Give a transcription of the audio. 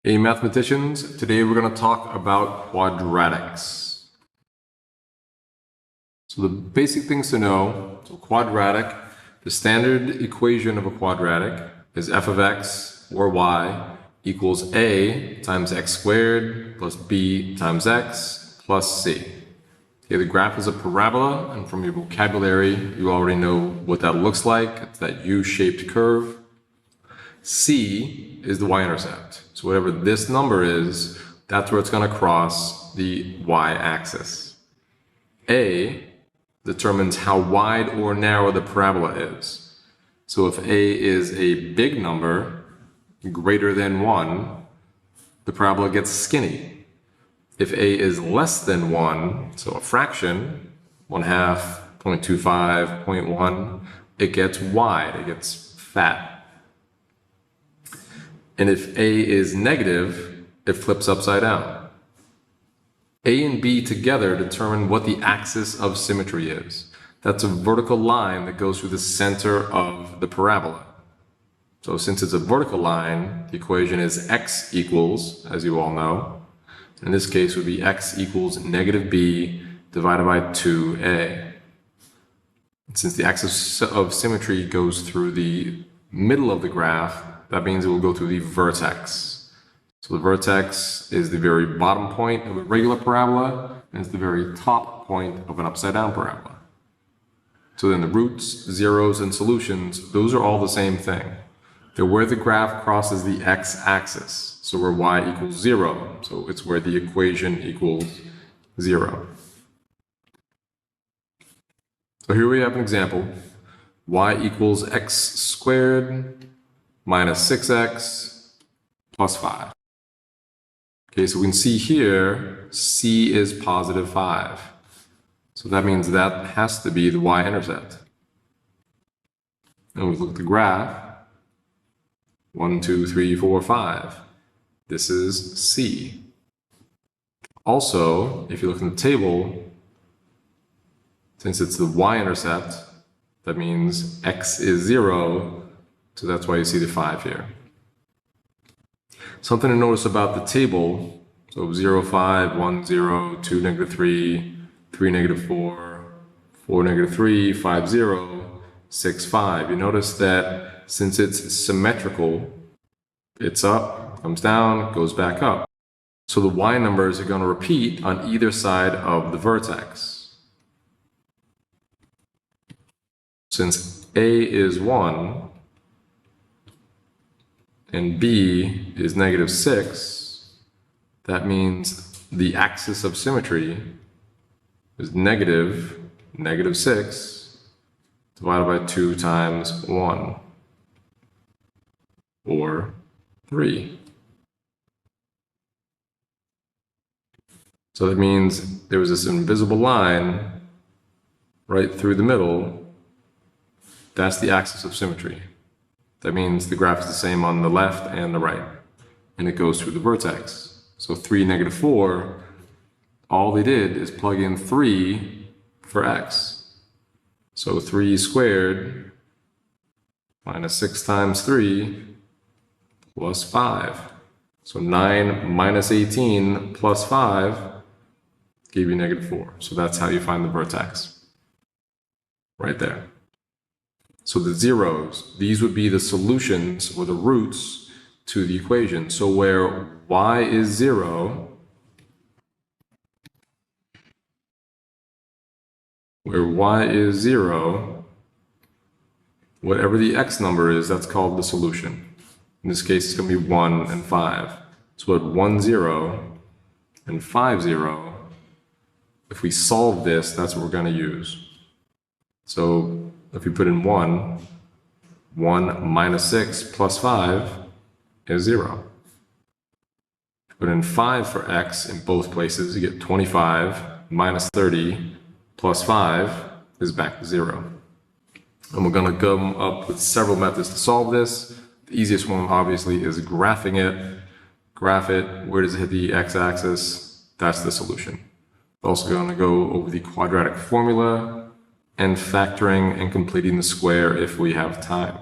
Hey mathematicians, today we're going to talk about quadratics. So the basic things to know, so quadratic, the standard equation of a quadratic is f of x or y equals a times x squared plus b times x plus c. Okay, the graph is a parabola, and from your vocabulary, you already know what that looks like. It's that U-shaped curve. C is the y-intercept. So whatever this number is, that's where it's going to cross the y-axis. A determines how wide or narrow the parabola is. So if A is a big number, greater than 1, the parabola gets skinny. If A is less than 1, so a fraction, 1/2, 0.25, 0.1, it gets wide, it gets fat. And if A is negative, it flips upside down. A and B together determine what the axis of symmetry is. That's a vertical line that goes through the center of the parabola. So since it's a vertical line, the equation is x equals, as you all know, in this case would be x equals negative b divided by 2a. And since the axis of symmetry goes through the middle of the graph, that means it will go through the vertex. So the vertex is the very bottom point of a regular parabola, and it's the very top point of an upside down parabola. So then the roots, zeros, and solutions, those are all the same thing. They're where the graph crosses the x-axis, so where y equals 0. So it's where the equation equals 0. So here we have an example. Y equals x squared minus 6x plus 5. Okay, so we can see here, c is positive 5. So that means that has to be the y-intercept. And we look at the graph, 1, 2, 3, 4, 5. This is c. Also, if you look in the table, since it's the y-intercept, that means x is 0, so that's why you see the 5 here. Something to notice about the table, so 0, 5, 1, 0, 2, negative 3, 3, negative 4, 4, negative 3, 5, 0, 6, 5. You notice that since it's symmetrical, it's up, comes down, goes back up. So the y numbers are going to repeat on either side of the vertex. Since a is 1, and b is negative 6, that means the axis of symmetry is negative 6 divided by 2 times 1, or 3. So that means there was this invisible line right through the middle. That's the axis of symmetry. That means the graph is the same on the left and the right, and it goes through the vertex. So 3, negative 4, all they did is plug in 3 for x. So 3 squared minus 6 times 3 plus 5. So 9 minus 18 plus 5 gave you negative 4. So that's how you find the vertex, right there. So the zeros, these would be the solutions or the roots to the equation. So where y is 0, whatever the x number is, that's called the solution. In this case, it's going to be 1 and 5. So at 1, 0 and 5, 0, if we solve this, that's what we're going to use. So if we put in 1 minus 6 plus 5 is 0. Put in 5 for x in both places, you get 25 minus 30 plus 5 is back to 0. And we're going to come up with several methods to solve this. The easiest one, obviously, is graphing it. Graph it. Where does it hit the x-axis? That's the solution. We're also going to go over the quadratic formula and factoring and completing the square if we have time.